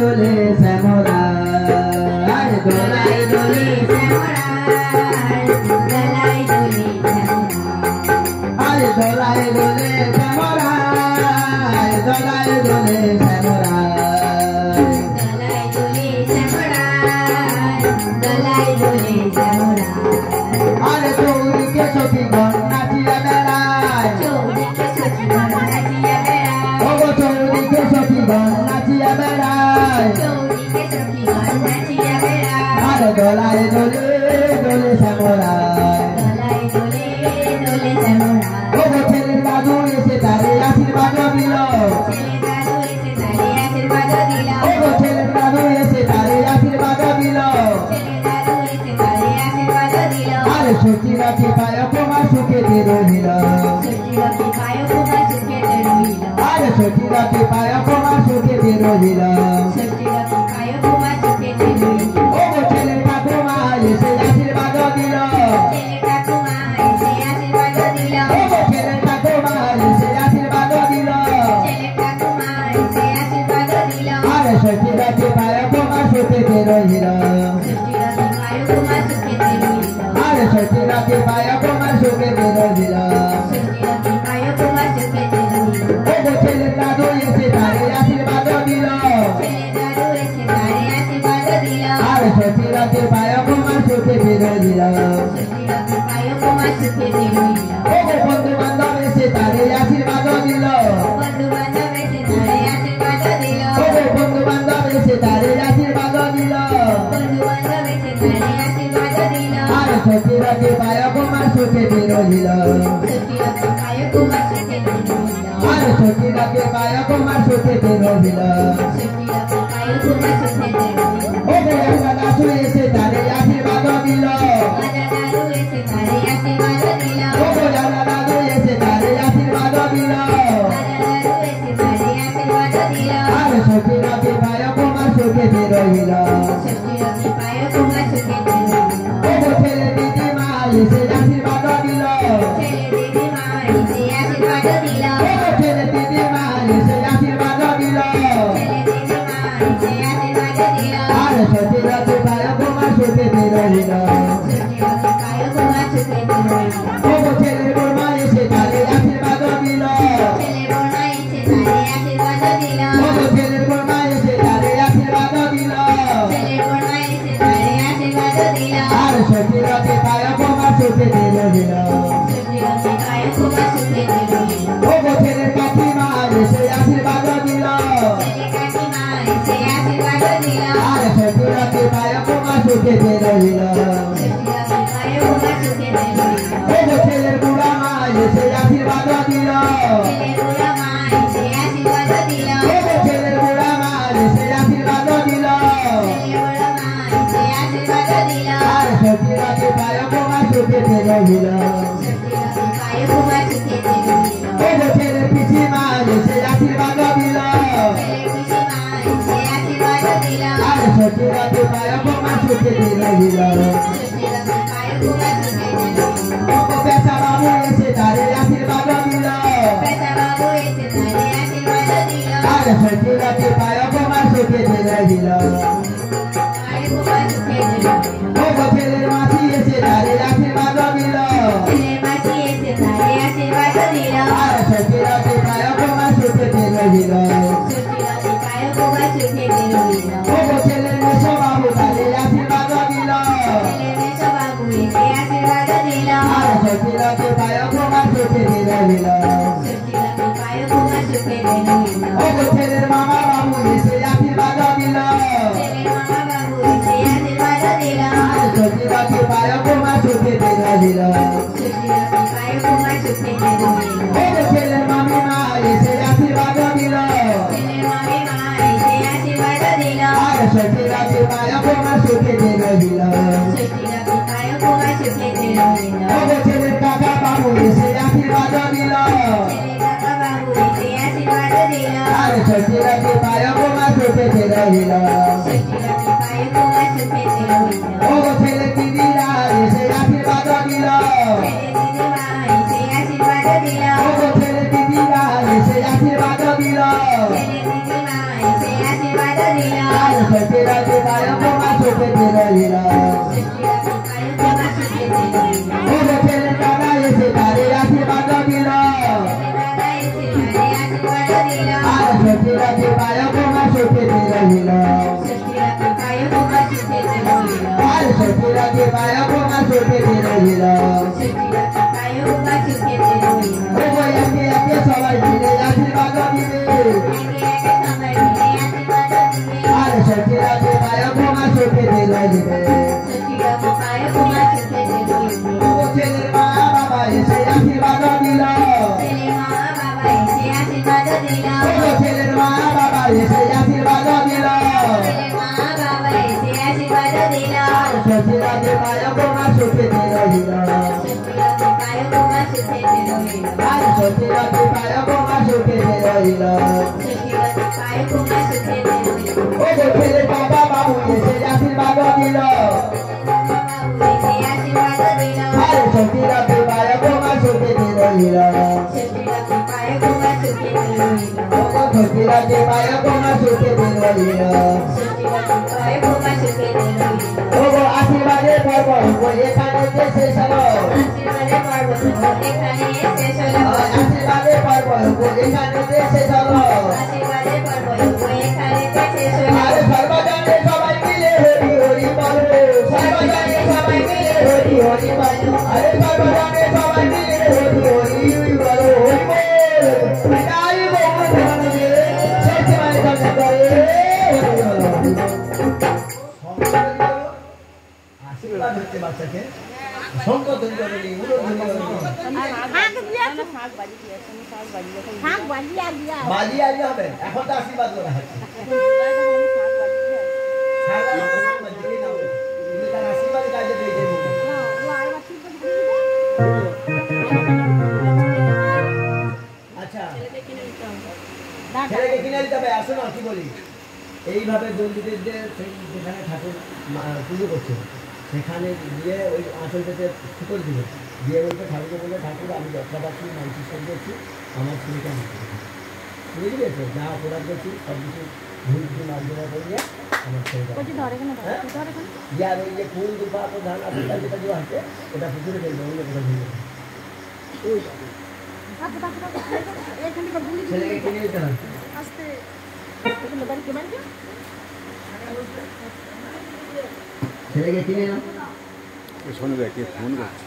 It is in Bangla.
দোলে শ্যামলা দোলাই দোলে শ্যামলা দোলাই দোলে দোলাই দোলে শ্যামলা দোলাই দোলে শ্যামলা দোলাই দোলে শ্যামলা দোলাই দোলে শ্যামলা আরে চৌরিকে সখীগণ নাচিয়া বেড়ায় চৌরিকে সখীগণ নাচিয়া বেড়ায় ওগো চৌরিকে সখীগণ নাচিয়া বেড়ায় চৌরিকে সখীগণ নাচিয়া বেড়ায় আরে দোলাই দোলে দোলে শ্যামলা দোলাই দোলে দোলে শ্যামলা ওগো ছেলের দাদু এসে তারে আশীর্বাদ দিল ছেলের দাদু এসে তারে আশীর্বাদ দিল ওগো ছেলের দাদু এসে তারে আশীর্বাদ দিল ছেলের দাদু এসে তারে আশীর্বাদ দিল আরে সখীরা কি পায় তোমার সুখেতে রহিল সখীরা কি পায় তোমার সুখেতে রহিল আরে সখীরা কি পায় তোমার সুখেতে রহিল সখীরা কি পায় তোমার সুখেতে রহিল ওগো ছেলের ঠাকুমা এসে আশীর্বাদ দিল ছেলের ঠাকুমা এসে আশীর্বাদ দিল ওগো ছেলের ঠাকুমা এসে আশীর্বাদ দিল ছেলের ঠাকুমা এসে আশীর্বাদ দিল আরে সখীরা কি পায় তোমার সুখেতে রহিল সখীরা কি পায় তোমার সুখেতে রহিল আরে সখীরা কি পায় তোমার সুখেতে রহিল সখীরা কি পায় তোমার সুখেতে রহিল ওগো ছেলের দাদু এসে তারে আশীর্বাদ দিল ছেলের দাদু এসে তারে আশীর্বাদ দিল আরে সখীরা কি পায় তোমার সুখেতে রহিল সখীরা কি পায় তোমার সুখেতে রহিল ওগো বন্ধু বান্ধব এসে তারে আশীর্বাদ দিল বন্ধু বান্ধব এসে তারে আশীর্বাদ দিল ওগো বন্ধু বান্ধব এসে তারে আশীর্বাদ দিল বন্ধু বান্ধব এসে তারে আশীর্বাদ দিল আরে সখীরা কি পায় তোমার সুখেতে রহিল সখীরা কি পায় তোমার সুখেতে রহিল আরে সখীরা কি পায় তোমার সুখেতে রহিল সখীরা কি পায় তোমার সুখেতে রহিল ওগো রাজা দাদু এসে তারে আশীর্বাদ দিল রাজা দাদু এসে তারে আশীর্বাদ দিল ওগো রাজা দাদু এসে তারে আশীর্বাদ দিল রাজা দাদু এসে তারে আশীর্বাদ দিল আরে সখীরা কি পায় তোমার সুখেতে রহিল সখীরা কি পায় তোমার সুখেতে রহিল ওগো ছেলে দিদিমা এসে আশীর্বাদ দিল ছেলে দিদিমা এসে আশীর্বাদ দিল ওগো ছেলে দিদিমা এসে আশীর্বাদ দিল ছেলে দিদিমা এসে আশীর্বাদ দিল আরে সখীরা কি পায় তোমার সুখেতে রহিল সখীরা কি পায় তোমার সুখেতে রহিল ওগো ছেলে বর্মা এসে তারে আশীর্বাদ দিল ছেলে বর্মা এসে তারে আশীর্বাদ দিল ওগো ছেলে বর্মা এসে তারে আশীর্বাদ দিল ছেলে বর্মা এসে তারে আশীর্বাদ দিল আরে সখীরা কি পায় তোমার সুখেতে রহিল সখীরা কি পায় তোমার সুখেতে রহিল ওগো ছেলে কাকিমা এসে আশীর্বাদ দিল ছেলে কাকিমা এসে আশীর্বাদ দিল আরে সখীরা কি পায় তোমার সুখেতে রহিল সখীরা কি পায় তোমার সুখেতে রহিল ওগো ছেলের বুড়া মা এসে আশীর্বাদ দিল ছেলের বুড়া মা এসে আশীর্বাদ দিল ওগো ছেলের বুড়া মা এসে আশীর্বাদ দিল ছেলের বুড়া মা এসে আশীর্বাদ দিল আরে সখীরা কি পায় তোমার সুখেতে রহিল সখীরা কি পায় তোমার সুখেতে রহিল ওগো ছেলের পিসিমা এসে আশীর্বাদ দিল ছেলের পিসিমা এসে আশীর্বাদ দিল আরে সখীরা কি পায় তোমার সুখেতে রহিল সখীরা কি পায় তোমার সুখেতে রহিল ওগো পেশা বাবু এসে তারে আশীর্বাদ দিল পেশা বাবু এসে তারে আশীর্বাদ দিল আরে সখীরা কি পায় তোমার সুখেতে রহিল পায় তোমার সুখেতে রহিল ওগো ছেলের মাসি এসে তারে আশীর্বাদ দিল ছেলের মাসি এসে তারে আশীর্বাদ দিল আরে সখীরা কি পায় তোমার সুখেতে রহিল সখীরা কি পায় তোমার সুখেতে রহিল ওগো ছেলের মেসো বাবু তারে আশীর্বাদ দিল ছেলের মেসো বাবু এসে আশীর্বাদ দিল আরে সখীরা কি পায় তোমার সুখেতে রহিল সখীরা কি পায় তোমার সুখেতে রহিল ওগো ছেলের মামা বাবু এসে আশীর্বাদ দিল ছেলের মামা বাবু এসে আশীর্বাদ দিল আরে সখীরা কি পায় তোমার সুখেতে রহিল সখীরা কি পায় তোমার সুখেতে রহিল ওগো ছেলের মামি মা এসে আশীর্বাদ দিল ছেলের মামি মা এসে আশীর্বাদ দিল আরে সখীরা কি পায় তোমার সুখেতে রহিল সখীরা কি পায় তোমার সুখেতে রহিল ওগো ছেলের কাকা বাবু এসে আশীর্বাদ দিল ছেলের কাকা বাবু এসে আশীর্বাদ দিল আরে সখীরা কি পায় তোমার সুখেতে রহিল সখীরা কি পায় তোমার সুখেতে রহিল ওগো ছেলের দিদিরা এসে আশীর্বাদ দিল ছেলের দিদিমা এসে আশীর্বাদ দিল ওগো ছেলের দিদিরা এসে আশীর্বাদ দিল ছেলের দিদিমা এসে আশীর্বাদ দিল সত্যিরা যে পায়ক মা সুখেতে রহিল ছেলে দাদা এসে তারে আশীর্বাদ দিল আর সত্যিরা যে পায়ক মা সুখেতে রহিল আর সত্যিরা যে পায়ক মা সুখেতে রহিল একে একে সবাই মিলে আশীর্বাদ দিবে আর সত্যিরা যে পায়ক মা সুখেতে রহিবে ছেলের মা বাবা এসে আশীর্বাদ দিল ছেলের মা বাবা এসে আশীর্বাদ দিল সত্যিরা যে পায়ক মা সুখেতে রহিল আর সত্যিরা যে পায়ক মা সুখেতে রহিল ছেলের বাবা বাবু এসে আশীর্বাদ দিল আর সত্যিরা যে পায়ক মা সুখেতে রহিল সত্যিরা যে পায়ক মা সুখেতে রহিল আশীর্বাদের পর্ব এখানে শেষ হলো আশীর্বাদের পর্ব এখানে শেষ হলো আরে সর্বজনে সবাই মিলে হরি হরি বলো সর্বজনে সবাই মিলে হরি হরি বলো আরে সর্বজনে সবাই মিলে হরি হরি বলো হরি বল তাই বলো শেষ মানে সামনে করে আশীর্বাদ হচ্ছে বাচ্চাকে সঙ্গ তৈরি করে নি উড়ো বাজি আজ হবে এখন তো আশীর্বাদ করা হচ্ছে আশীর্বাদ কাজে দিয়ে দেবো আচ্ছা ছেলেকে কিনে দিতে হবে আসো না কি বলি এইভাবে বন্ধুদের যেখানে ঠাকুর পুজো করছে সেখানে গিয়ে ওই আঁচলটাতে ফুকর দিবে দিয়ে বলতে ঠাকুরকে বলবে ঠাকুর আমি যত্ন পাচ্ছি মানুষের সঙ্গে করছি আমার ছেলেকে আমি বুঝে গেছো যা অপরাধ করছি সব কিছু ভুল ভুল মার্জনা করিয়ে আমার ছেলেকে আর ওই যে ফুল দুপা ধান আপনার যেটা দেওয়া আছে ওটা পুকুরে ফেলবে অন্য কোথাও ভুলে ছেলেকে কিনে দিতে হবে ছেলেকে কিনে না শোনো দেখি ফোন করছে